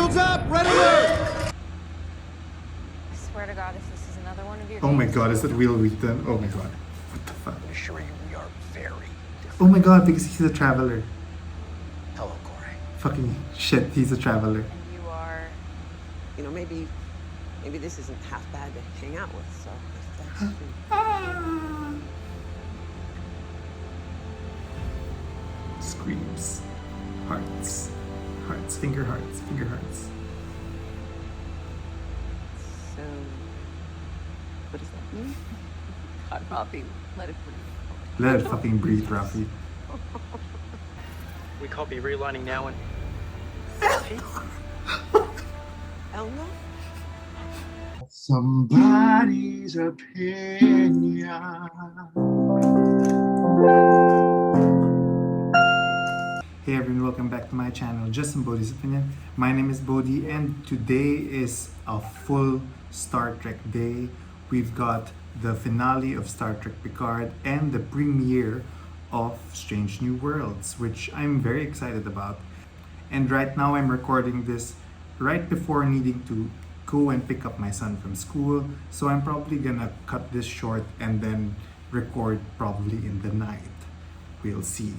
Shields up! Red alert! I swear to God, if this is another one of your Oh my games- god, is it Will Wheaton? Oh my god. What the fuck? I assure you we are very different. Oh my god, because he's a traveler. Hello, Corey. Fucking shit, he's a traveler. And you are... You know, maybe this isn't half bad to hang out with, so if that's Ah. Screams. Hearts. Hearts. Finger hearts. Finger hearts. so what does that mean? God, Robbie, let it breathe. Let it fucking breathe, Rafi. We copy relining now and... Elmo? Somebody's opinion. Hey everyone, welcome back to my channel, Just Some Bodhi's Opinion. My name is Bodhi and today is a full Star Trek day. We've got the finale of Star Trek Picard and the premiere of Strange New Worlds, which I'm very excited about. And right now I'm recording this right before needing to go and pick up my son from school. So I'm probably gonna cut this short and then record probably in the night. We'll see.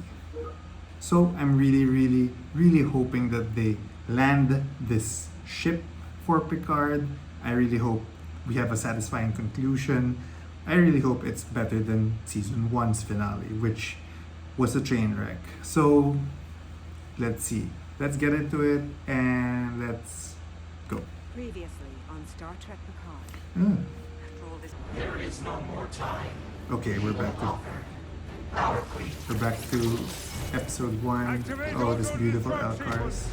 So I'm really hoping that they land this ship for Picard. I really hope we have a satisfying conclusion. I really hope it's better than season 1's finale, which was a train wreck. So let's see. Let's get into it and let's go. Previously on Star Trek Picard. After all this, Okay, we're back to episode 1. Oh, this beautiful Elcars.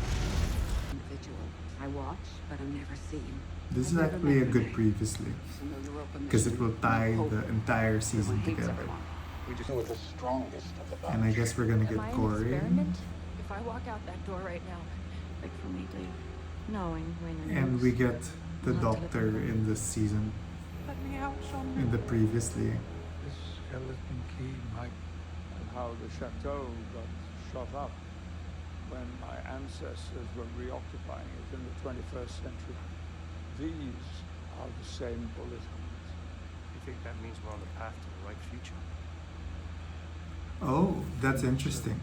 individual. I watch, but I'm never seen. This is actually a good previously, So know you're open because it mission. will tie Hope. the entire season Everyone hates together. everyone. We just with the strongest of the bunch. And I guess we're gonna Am I get an Corey. experiment? If I walk out that door right now, Like for me, Dave. Knowing when And we get the doctor in this season, Let me out, Sean. in the previously. This skeleton key might, and how the chateau got shot up when my ancestors were reoccupying it in the 21st century. These are the same bullet holes. You think that means we're on the path to the right future? Oh, that's interesting.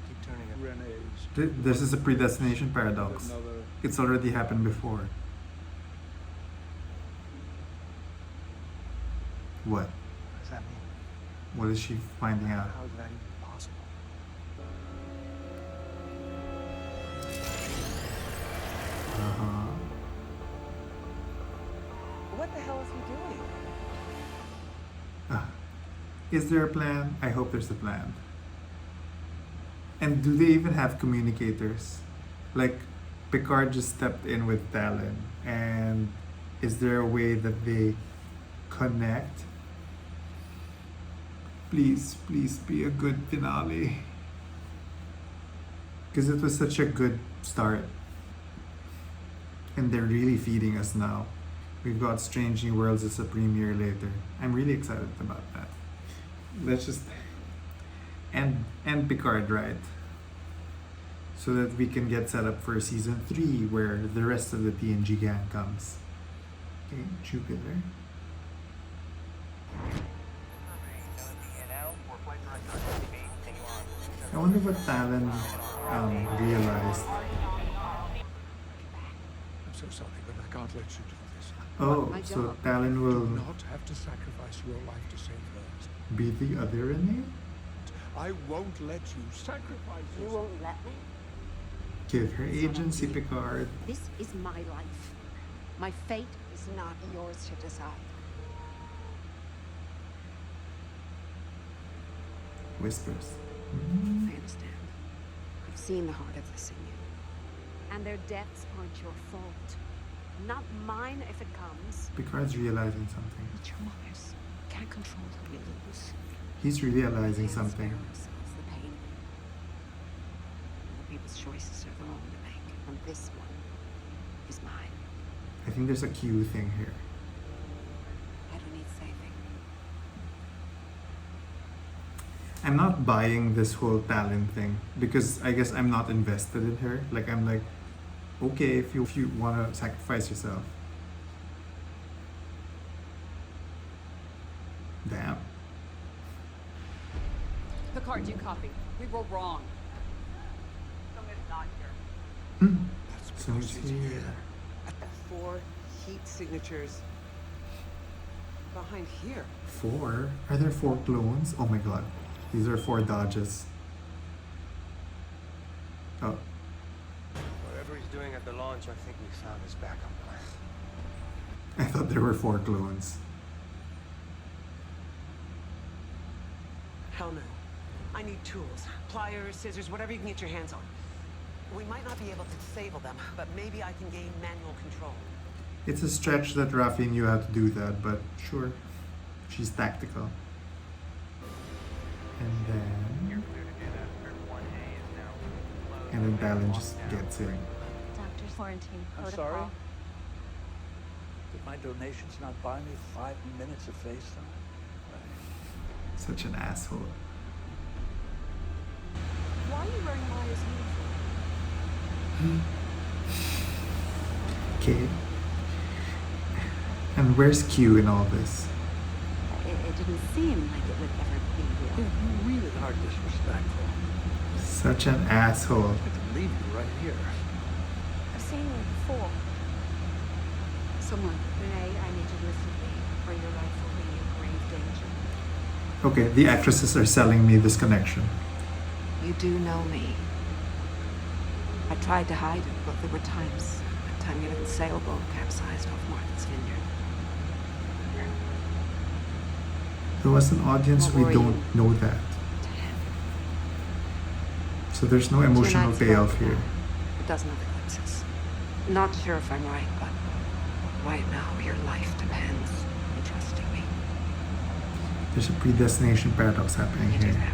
Keep turning it. Renee's. This is a predestination paradox. Another It's already happened before. What? What does that mean? What is she finding out? How is that even possible? Uh-huh. What the hell is he doing? Is there a plan? I hope there's a plan. And do they even have communicators? Like, Picard just stepped in with Talon, and is there a way that they connect? Please be a good finale. Because it was such a good start. And they're really feeding us now. We've got Strange New Worlds as a premiere later. I'm really excited about that. Let's just end Picard right, so that we can get set up for season 3 where the rest of the TNG gang comes. Okay, Jupiter. I wonder what Talon realized. I'm so sorry, but I can't let you do this. Oh, My so job. Talon You will do not have to sacrifice your life to save hers. be the other Renee? I won't let you sacrifice You yourself. won't let me. Give her agency, Picard. This is my life. My fate is not yours to decide. Whispers. I understand. I've seen the heart of this in you. And their deaths aren't your fault. Not mine if it comes. Picard's realizing something. It's your mother's. Can't control who you lose. He's realizing We spare something. ourselves the pain. Other people's choices are their own to make. And this one is mine. I think there's a Q thing here. I don't need saving. I'm not buying this whole Talon thing because I guess I'm not invested in her. Like, I'm like, Okay, if you want to sacrifice yourself. Damn. Picard, you copy. We were wrong. So it's here. 4 heat signatures behind here. 4? Are there 4 clones? Oh my god. These are 4 dodges. Oh. Whatever he's doing at the launch, I think we found his backup plan. I thought there were 4 clones. Hell no. I need tools. Pliers, scissors, whatever you can get your hands on. We might not be able to disable them, but maybe I can gain manual control. It's a stretch that Rafi knew how to do that, but sure. She's tactical. And then... And then Talon just gets in. Doctor's quarantine I'm protocol. sorry? Did my donations not buy me 5 minutes of FaceTime? Such an asshole. Why are you wearing Maya's uniform? Okay. And where's Q in all this? It didn't seem like it would ever be real. You really are disrespectful. Such an asshole. I can leave you right here. I've seen you before. Someone. Renee, I need you to listen to me, or your life will be in grave danger. Okay, the actresses are selling me this connection. You do know me. I tried to hide it, but there were times. That time your little sailboat capsized off Martha's Vineyard. To us, an audience, What we were don't you? know that. So there's no emotional payoff here. A dozen of eclipses. Not sure if I'm right, but right now your life depends on trusting me. There's a predestination paradox happening You do here. that.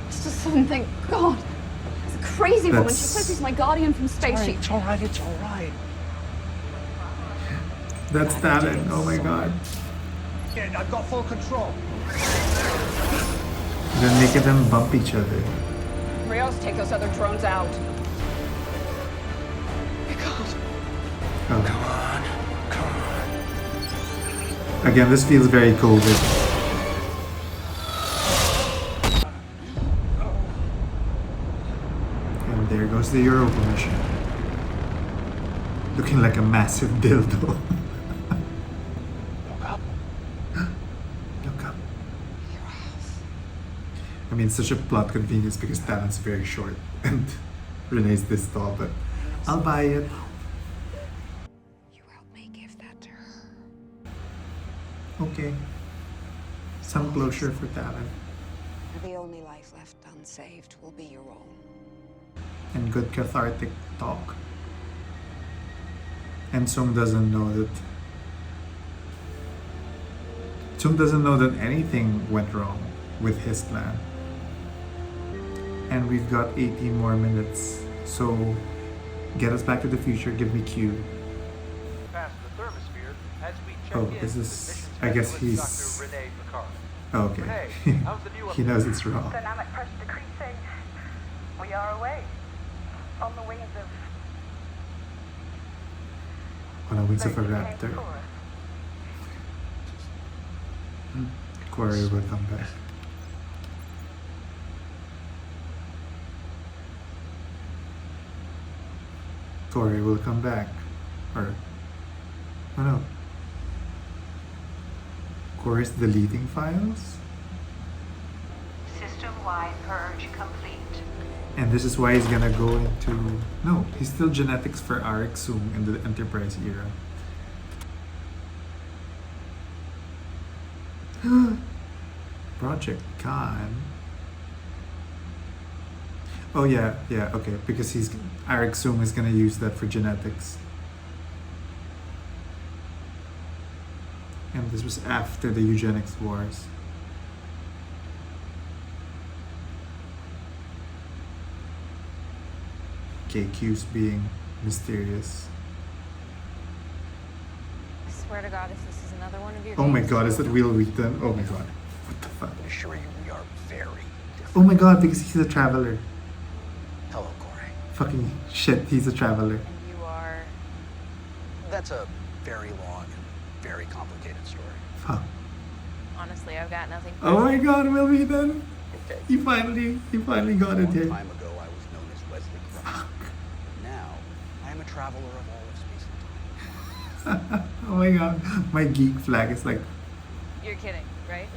It's just something, thank God. It's a crazy woman. She That's- says he's my guardian from space. She... It's all right, it's all right. That's Talon. Oh my god. Yeah, I've got full control. Then make them bump each other. Rios, take those other drones out. Oh. Again, this feels very COVID. And there goes the Europa mission. Looking like a massive dildo. Look up. Look up. I mean, such a plot convenience because Talon's very short and Renee's this tall, but I'll buy it. You help me give that to her. Okay. Some closure for Talon. The only life left unsaved will be your own. And good cathartic talk. And Sung doesn't know that. Sung doesn't know that anything went wrong with his plan. And we've got 18 more minutes. So get us back to the future. Give me Q. Past the thermosphere as we check Oh, in is with this? mission I guess specialist he's. Dr. Renee Picard. Okay. Renee, how's the view up He knows it's wrong. Dynamic pressure decreasing. We are away. On the wings of On the wings of a those who came raptor. before us. Quarry will come back. Corey will come back. Or, oh no. Corey's deleting files? System-wide purge complete. And this is why he's gonna go into... No, he's still genetics for Arik Sung in the Enterprise era. Project Khan. Oh yeah, okay, because Arik Sung is gonna use that for genetics. And this was after the eugenics wars. KQ's being mysterious. I swear to God, if this is another one of your Oh my days, god, is that Will Wheaton? Oh my god. What the fuck? I assure you we are very different. Oh my god, because he's a traveler. Hello, Corey. Fucking shit, he's a traveler. and That's a very long and very complicated story. Fuck. Honestly, I've got nothing. Oh my god, will we then? Okay. He finally got A it long here. time ago, I was known as Wesley Crusher. Now, I am a traveler of all of space and time. Oh my god, my geek flag is like, You're kidding, right?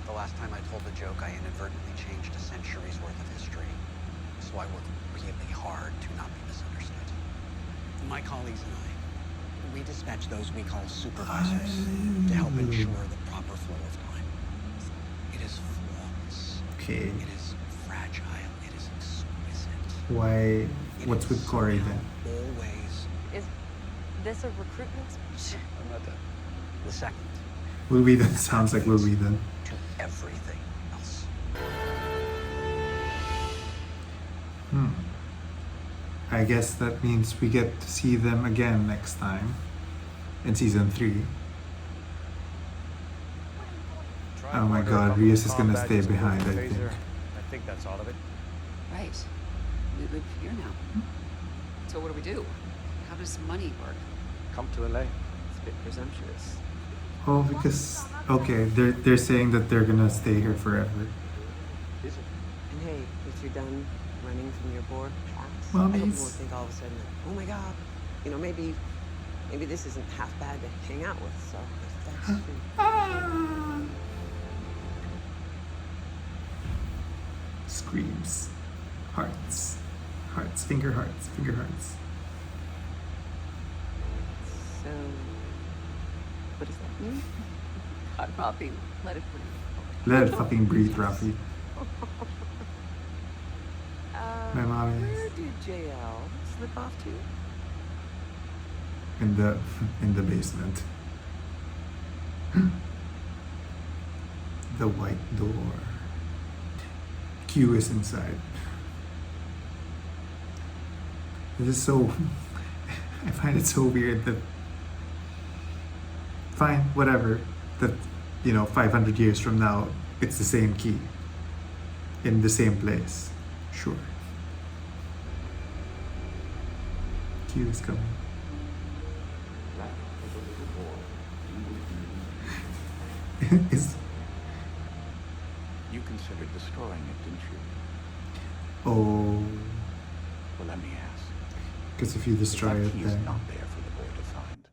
The last time I told the joke, I inadvertently changed a century's worth of history. So I work really hard to not be misunderstood. My colleagues and I, we dispatch those we call supervisors to help ensure the proper flow of time. It is flawless. okay, It is fragile. It is exquisite. why, It what's is with Corey somehow then? Always Is this a recruitment speech? I'm not done. The second Will we then? Sounds like will we then. to everything else. I guess that means we get to see them again next time in season 3. Oh my god, Rios is gonna stay behind, I think. I think that's all of it. Right. We live here now. So what do? How does money work? Come to LA. It's a bit presumptuous. Oh, because okay, they're saying that they're gonna stay here forever. Is it? And hey, if you're done running from your bored past, I hope you won't Mummies. think all of a sudden, like, oh my god, you know, maybe this isn't half bad to hang out with. So if that's true. Ah! Screams, hearts, finger hearts. So, what does that mean? God, Robbie, let it breathe. Let it fucking breathe, Rafi. My mom Where is did JL slip off to? in the basement. The white door. Q is inside. This is so. I find it so weird that. Fine, whatever. That, 500 years from now, it's the same key. In the same place. Sure. Q is coming. Is. You considered destroying it, didn't you? Oh. Well, let me ask. Because if you destroy If it, that key is then. not there for the boy to find,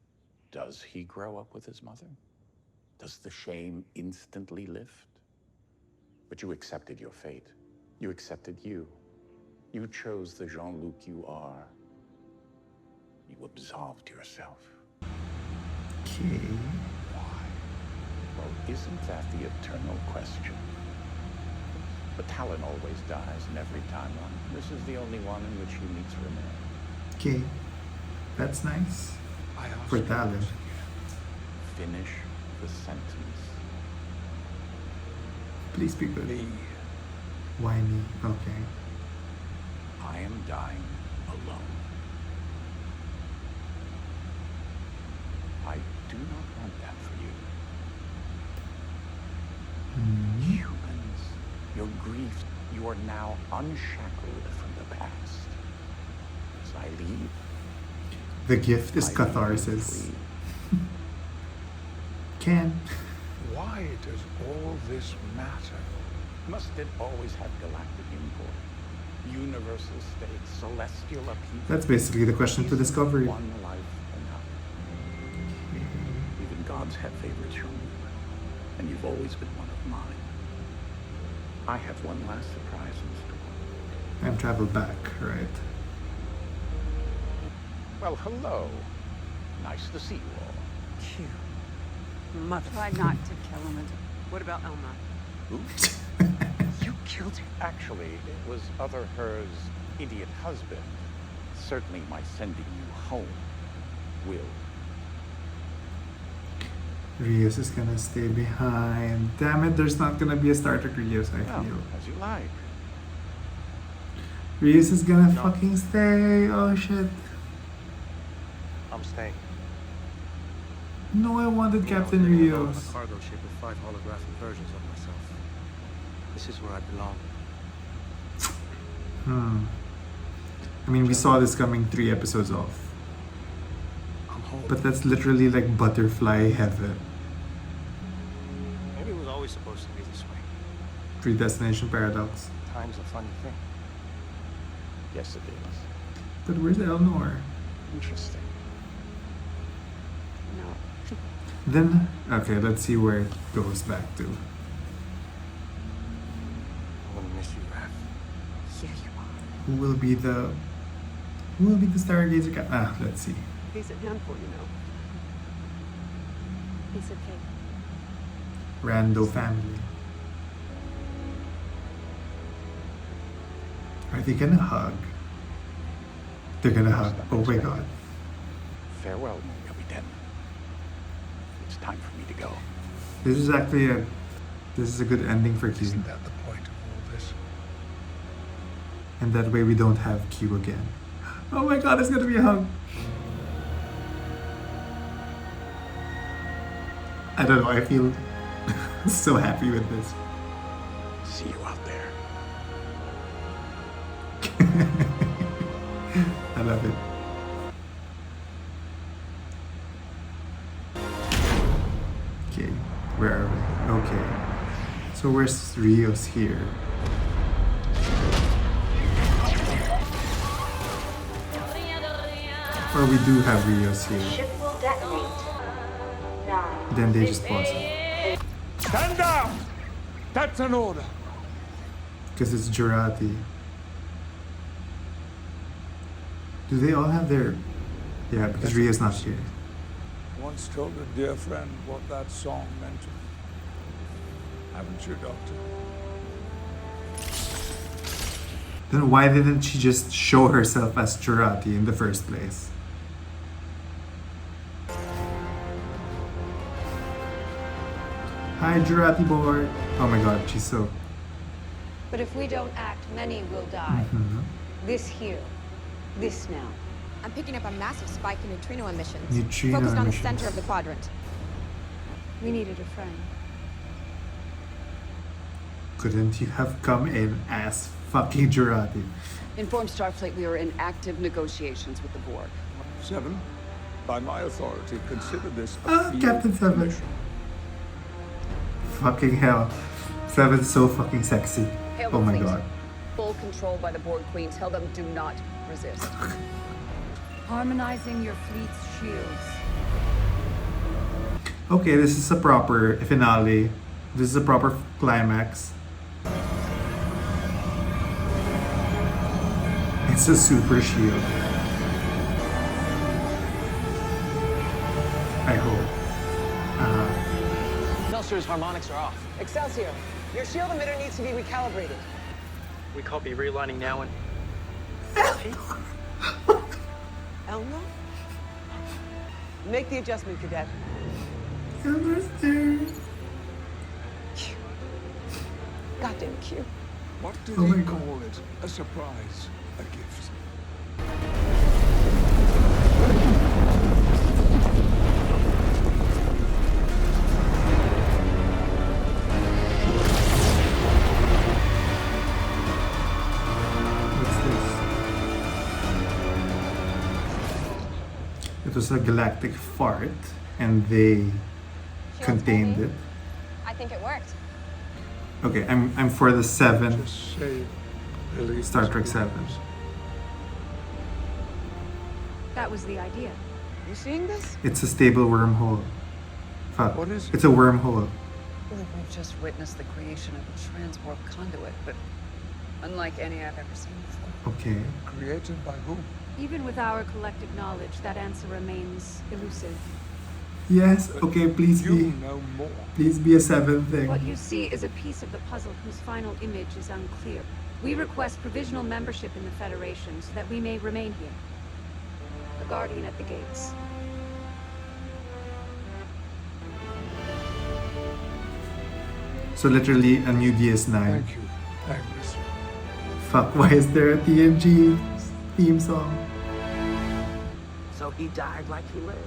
does he grow up with his mother? Does the shame instantly lift? But you accepted your fate. You accepted you. You chose the Jean-Luc you are. You absolved yourself. Okay. Why? Well, isn't that the eternal question? But Talon always dies in every timeline. This is the only one in which he meets Renee. Okay. That's nice. I ask For you Talon. once again, finish the sentence. Please be good. Me. Why me? Okay. I am dying alone. I do not want that for you. Humans, your grief, you are now unshackled from the past. As I leave, The gift is I leave catharsis. free. Can. Why does all this matter? Must it always have galactic import? Universal state, celestial upheaval? That's basically the question to Isn't discovery. one life enough? Even gods have favorites, Sean. And you've always been one of mine. I have one last surprise in store. Time travel back, right? Well, hello. Nice to see you all. Q. Mother. Try not to kill him. What about Elma? Oops. You killed her. Actually, it was other her's idiot husband. Certainly my sending you home will. Rios is gonna stay behind. Damn it, there's not gonna be a Star Trek Rios, I Well, feel. as you like. Rios is gonna fucking stay. Oh shit. I'm staying. No, I wanted Captain On a Rios. cargo ship with 5 holographic versions of myself. This is where I belong. I mean, we saw this coming 3 episodes off. I'm home. But that's literally like butterfly heaven. Maybe it was always supposed to be this way. Predestination paradox. Time's a funny thing. Yes, it is. But where's Eleanor? Interesting. No. Then, okay, let's see where it goes back to. I'm gonna miss you, Raph. Here you are. Who will be the Stargazer let's see. He's a handful, you know. Piece of cake. Rando family. Are they gonna hug? They're gonna hug. Oh my god. Farewell, Captain. It's time for me to go. This is actually a good ending for Q. Isn't that the point of all this? And that way we don't have Q again. Oh my god, it's gonna be a hug. I don't know, I feel so happy with this. See you out there. I love it. Okay, where are we? Okay. So where's Rios here? Or we do have Rios here. Ship will detonate. 9. Then they just pause it. Stand down! That's an order. Because it's Jurati. Do they all have their... Yeah, because Rios not here. Once told a dear friend what that song meant to me. Haven't you, Doctor? Then why didn't she just show herself as Jurati in the first place? Hi, Jurati board. Oh my god, she's so... But if we don't act, many will die. This here. This now. I'm picking up a massive spike in neutrino emissions. Neutrino focused on the emissions. center of the quadrant. We needed a friend. Couldn't you have come in as fucking Jurati? Inform Starfleet we are in active negotiations with the Borg. 7. By my authority, consider this a Ah, field Captain 7. mission. Fucking hell. 7's so fucking sexy. Hail Oh the my fleet. god. Full control by the Borg Queen. Tell them do not resist. Harmonizing your fleet's shields. Okay, this is a proper finale. This is a proper climax. It's a super shield. I hope. Excelsior's harmonics are off. Excelsior, your shield emitter needs to be recalibrated. We copy realigning now and... Elmo? Make the adjustment, Cadet. Elmer's there. Goddamn Q. What did Oh my he God. call it? A surprise. A gift. What's this? It was a galactic fart, and they contained it. I think it worked. Okay, I'm for the 7. Just say, release Star this Trek 7. progress. That was the idea. You seeing this? It's a stable wormhole. Fuck. What is it? It's a wormhole. We've just witnessed the creation of a transwarp conduit, but unlike any I've ever seen before. Okay. Created by whom? Even with our collective knowledge, that answer remains elusive. Yes, okay, please You be. know more. Please be a 7 thing. What you see is a piece of the puzzle whose final image is unclear. We request provisional membership in the Federation so that we may remain here. The Guardian at the gates. So literally a new DS9. Thank you, Agnes. Fuck, why is there a TNG theme song? So he died like he lived.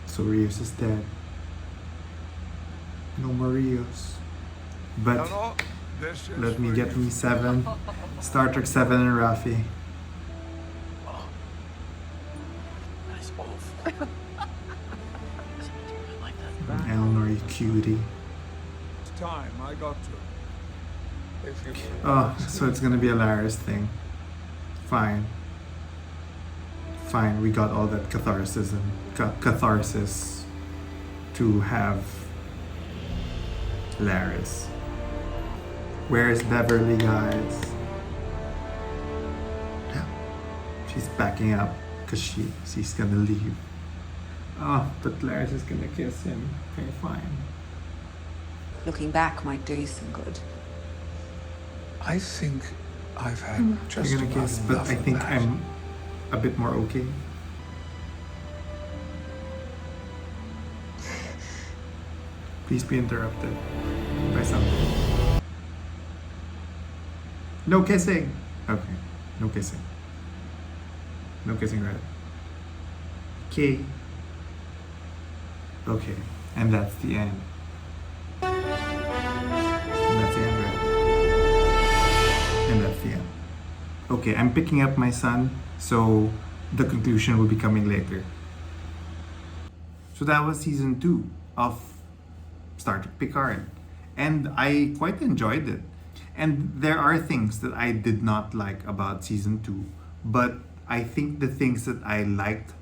So Rios is dead. No more Rios. But Hello? This is let me for get you. me 7. Star Trek 7 and Rafi. Eleanor, you cutie. It's time I got to. If you Oh, so it's gonna be a Laris thing. Fine. Fine, we got all that catharsis to have Laris. Where's Beverly, guys? She's backing up because she's gonna leave. Oh, but Laris is gonna kiss him. Okay, fine. Looking back might do you some good. I think I've had just You're gonna about kiss, but enough I of think that. I'm a bit more okay. Please be interrupted by something. No kissing! Okay, no kissing. No kissing, right? Okay. Okay, and that's the end. And that's the end, right? And that's the end. Okay, I'm picking up my son, so the conclusion will be coming later. So that was season 2 of Star Trek Picard, and I quite enjoyed it. And there are things that I did not like about season 2, but I think the things that I liked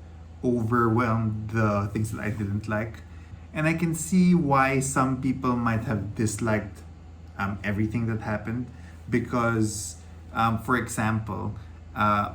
overwhelmed the things that I didn't like. And I can see why some people might have disliked everything that happened, because for example,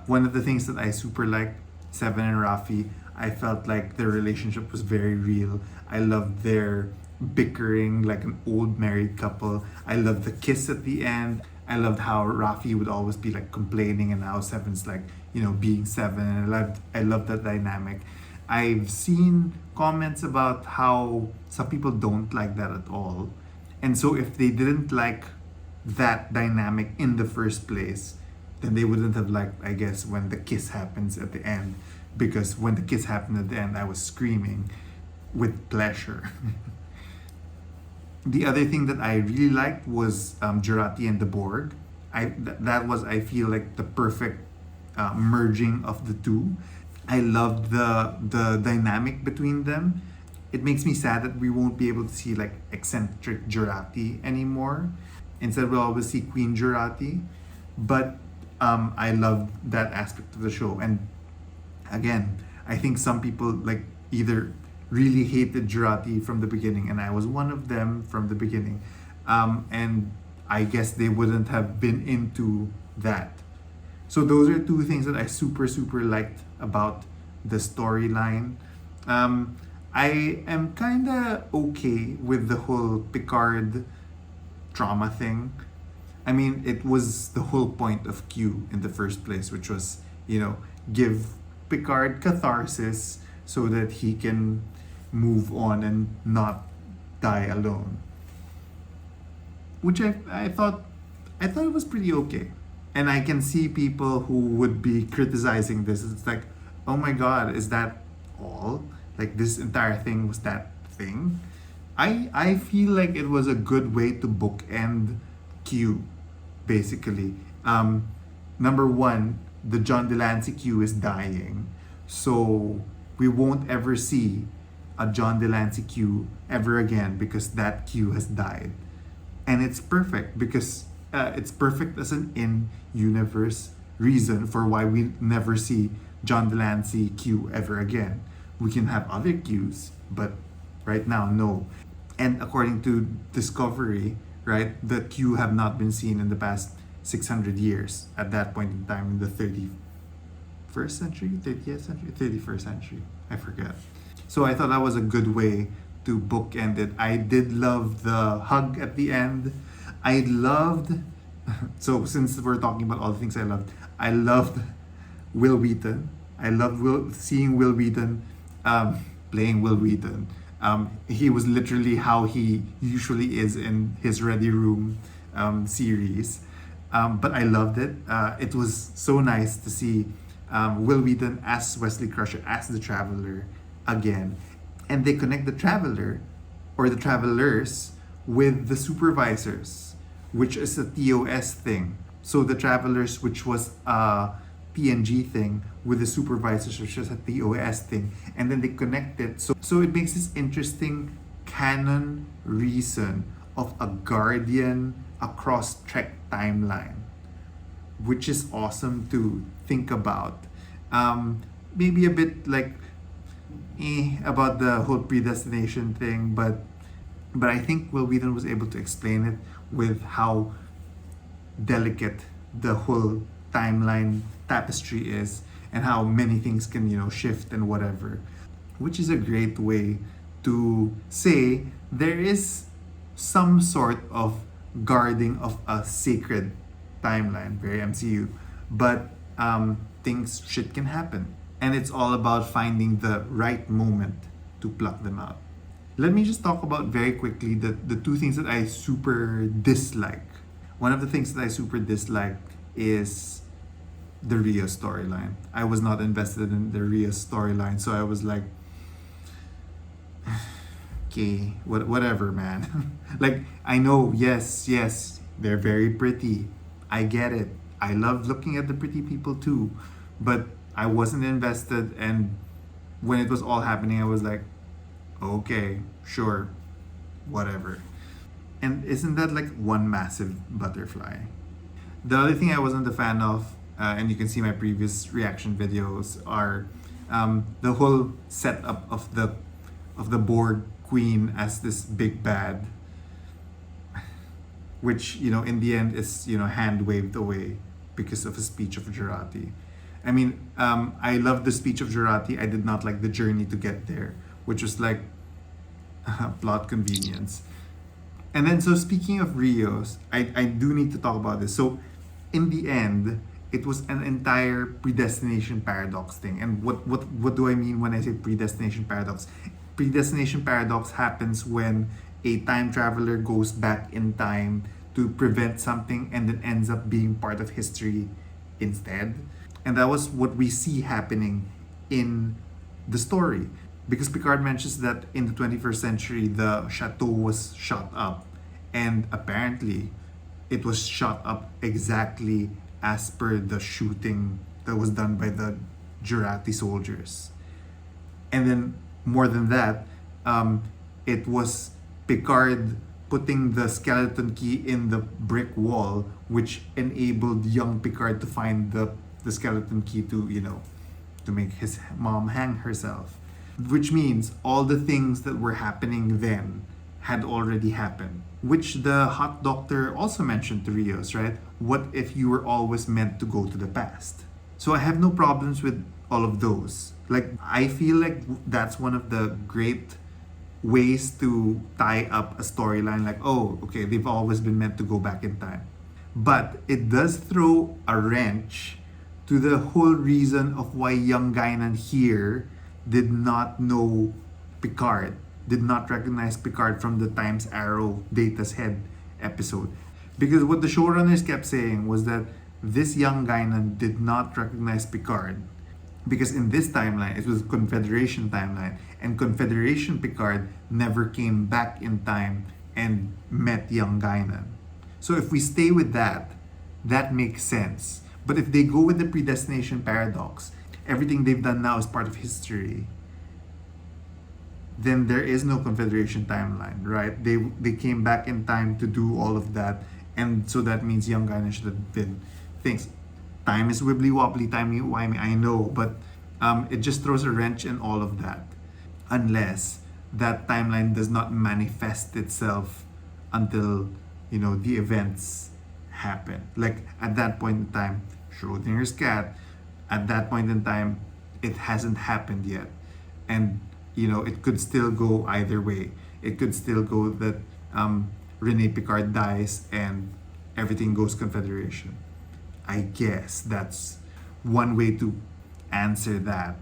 one of the things that I super liked, Seven and Rafi, I felt like their relationship was very real. I loved their bickering like an old married couple. I loved the kiss at the end. I loved how Rafi would always be like complaining and how Seven's like, you know, being Seven. And I loved that dynamic. I've seen comments about how some people don't like that at all. And so if they didn't like that dynamic in the first place, then they wouldn't have liked, I guess, when the kiss happens at the end. Because when the kiss happened at the end, I was screaming with pleasure. The other thing that I really liked was Jurati and the Borg. That was, I feel like, the perfect merging of the two. I loved the dynamic between them. It makes me sad that we won't be able to see like eccentric Jurati anymore. Instead, we'll always see Queen Jurati. But I love that aspect of the show. And again, I think some people like either really hated Jurati from the beginning, and I was one of them from the beginning. And I guess they wouldn't have been into that. So those are two things that I super liked about the storyline. I am kind of okay with the whole Picard trauma thing. I mean, it was the whole point of Q in the first place, which was, you know, give Picard catharsis so that he can move on and not die alone. Which I thought it was pretty okay. And I can see people who would be criticizing this. It's like, oh my god, is that all? Like this entire thing was that thing? I feel like it was a good way to bookend Q, basically. Number one, the John Delancey Q is dying. So we won't ever see a John Delancey Q ever again because that Q has died. And it's perfect because it's perfect as an in-universe reason for why we never see John Delancey Q ever again. We can have other Qs, but right now, no. And according to Discovery, right, the Q have not been seen in the past 600 years at that point in time in the 31st century, 30th century, 31st century, I forget. So I thought that was a good way to bookend it. I did love the hug at the end. I loved, so since we're talking about all the things I loved Will Wheaton. I loved seeing Will Wheaton playing Will Wheaton. He was literally how he usually is in his Ready Room series. But I loved it. It was so nice to see Will Wheaton as Wesley Crusher, as the Traveler again. And they connect the Traveler, or the Travelers, with the Supervisors, which is a TOS thing. So the Travelers, which was TNG thing with the supervisors, which was a TOS thing, and then they connect it. So it makes this interesting canon reason of a Guardian across Trek timeline, which is awesome to think about. Maybe a bit like about the whole predestination thing, but I think Will Wheaton was able to explain it with how delicate the whole timeline tapestry is and how many things can, you know, shift and whatever, which is a great way to say there is some sort of guarding of a sacred timeline, very MCU, but shit can happen, and it's all about finding the right moment to pluck them out. Let me just talk about very quickly the two things that I super dislike. One of the things that I super dislike is the Rio storyline. I was not invested in the Rio storyline, so I was like, okay, whatever, man. Like, I know, yes, they're very pretty. I get it. I love looking at the pretty people too, but I wasn't invested, and when it was all happening, I was like, okay, sure, whatever. And isn't that like one massive butterfly? The other thing I wasn't a fan of, and you can see my previous reaction videos, are the whole setup of the Borg Queen as this big bad, which, you know, in the end is, you know, hand waved away because of a speech of Jurati. I mean, I love the speech of Jurati. I did not like the journey to get there, which was like plot convenience. And then, so speaking of Rios, I do need to talk about this. So in the end, it was an entire predestination paradox thing. And what do I mean when I say predestination paradox? Predestination paradox happens when a time traveler goes back in time to prevent something and then ends up being part of history instead. And that was what we see happening in the story. Because Picard mentions that in the 21st century, the chateau was shot up. And apparently, it was shot up exactly as per the shooting that was done by the Jurati soldiers. And then, more than that, it was Picard putting the skeleton key in the brick wall, which enabled young Picard to find the skeleton key to, you know, to make his mom hang herself. Which means all the things that were happening then had already happened. Which the hot doctor also mentioned to Rios, right? What if you were always meant to go to the past? So I have no problems with all of those. Like, I feel like that's one of the great ways to tie up a storyline, like, oh, okay, they've always been meant to go back in time. But it does throw a wrench to the whole reason of why young Guinan here did not know Picard, did not recognize Picard from the Times Arrow Data's Head episode. Because what the showrunners kept saying was that this young Guinan did not recognize Picard because in this timeline, it was Confederation timeline, and Confederation Picard never came back in time and met young Guinan. So if we stay with that, that makes sense. But if they go with the predestination paradox, everything they've done now is part of history, then there is no Confederation timeline, right? They came back in time to do all of that, and so that means young Guinan should have been things. Time is wibbly wobbly, timey-wimey, I know, but it just throws a wrench in all of that. Unless that timeline does not manifest itself until, you know, the events happen. Like, at that point in time, Schrodinger's cat, at that point in time, it hasn't happened yet. And, you know, it could still go either way. It could still go that Rene Picard dies and everything goes Confederation. I guess that's one way to answer that.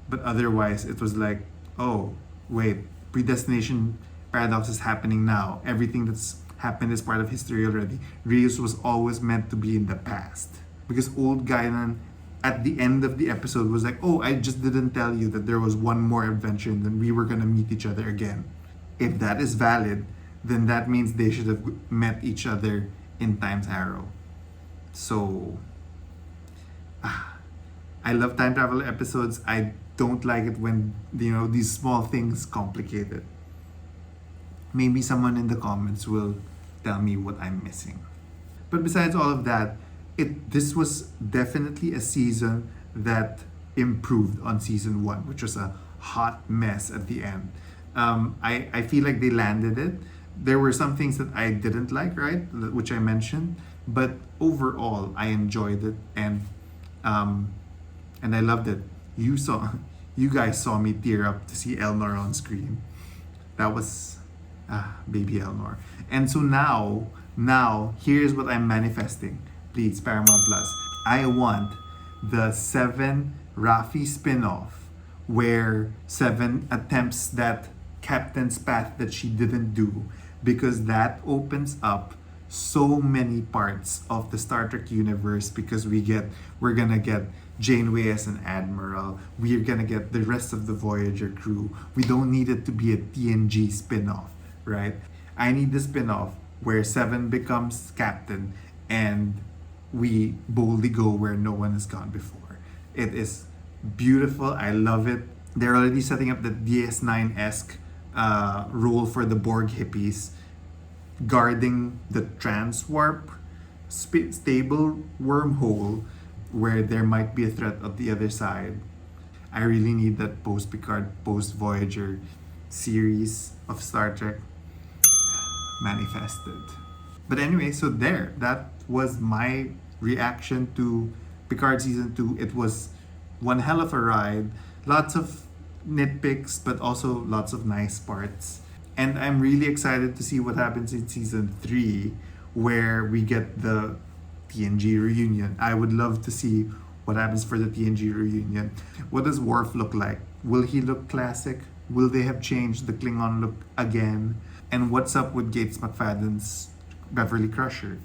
But otherwise, it was like, oh, wait, predestination paradox is happening now. Everything that's happened is part of history already. Rios was always meant to be in the past. Because old Guinan, at the end of the episode, was like, oh, I just didn't tell you that there was one more adventure and then we were gonna meet each other again. If that is valid, then that means they should have met each other in Time's Arrow. So, I love time travel episodes. I don't like it when, you know, these small things complicate it. Maybe someone in the comments will tell me what I'm missing. But besides all of that, this was definitely a season that improved on season 1, which was a hot mess at the end. I feel like they landed it. There were some things that I didn't like, right, which I mentioned, but overall I enjoyed it, and I loved it. You guys saw me tear up to see Elnor on screen. That was baby Elnor. And so now here's what I'm manifesting. Please, Paramount Plus. I want the 7 Raffi spin-off where 7 attempts that captain's path that she didn't do, because that opens up so many parts of the Star Trek universe, because we're gonna get Janeway as an admiral, we're gonna get the rest of the Voyager crew. We don't need it to be a TNG spin-off, right? I need the spin-off where 7 becomes captain and we boldly go where no one has gone before. It is beautiful. I love it. They're already setting up the DS9-esque role for the Borg hippies, guarding the transwarp stable wormhole where there might be a threat on the other side. I really need that post-Picard, post-Voyager series of Star Trek manifested. But anyway, so that was my reaction to Picard season 2. It was one hell of a ride. Lots of nitpicks, but also lots of nice parts. And I'm really excited to see what happens in season 3, where we get the TNG reunion. I would love to see what happens for the TNG reunion. What does Worf look like? Will he look classic? Will they have changed the Klingon look again? And what's up with Gates McFadden's Beverly Crusher?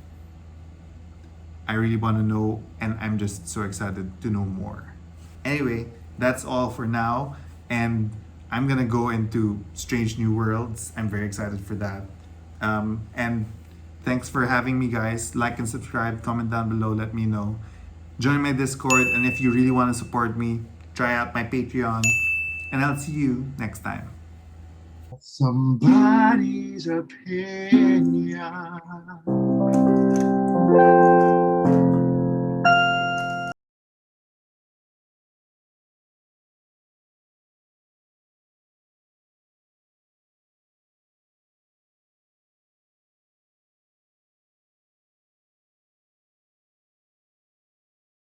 I really want to know, and I'm just so excited to know more. Anyway, that's all for now, and I'm gonna go into Strange New Worlds. I'm very excited for that. And thanks for having me, guys. Like and subscribe, comment down below, let me know. Join my Discord, and if you really want to support me, try out my Patreon, and I'll see you next time. Somebody's opinion.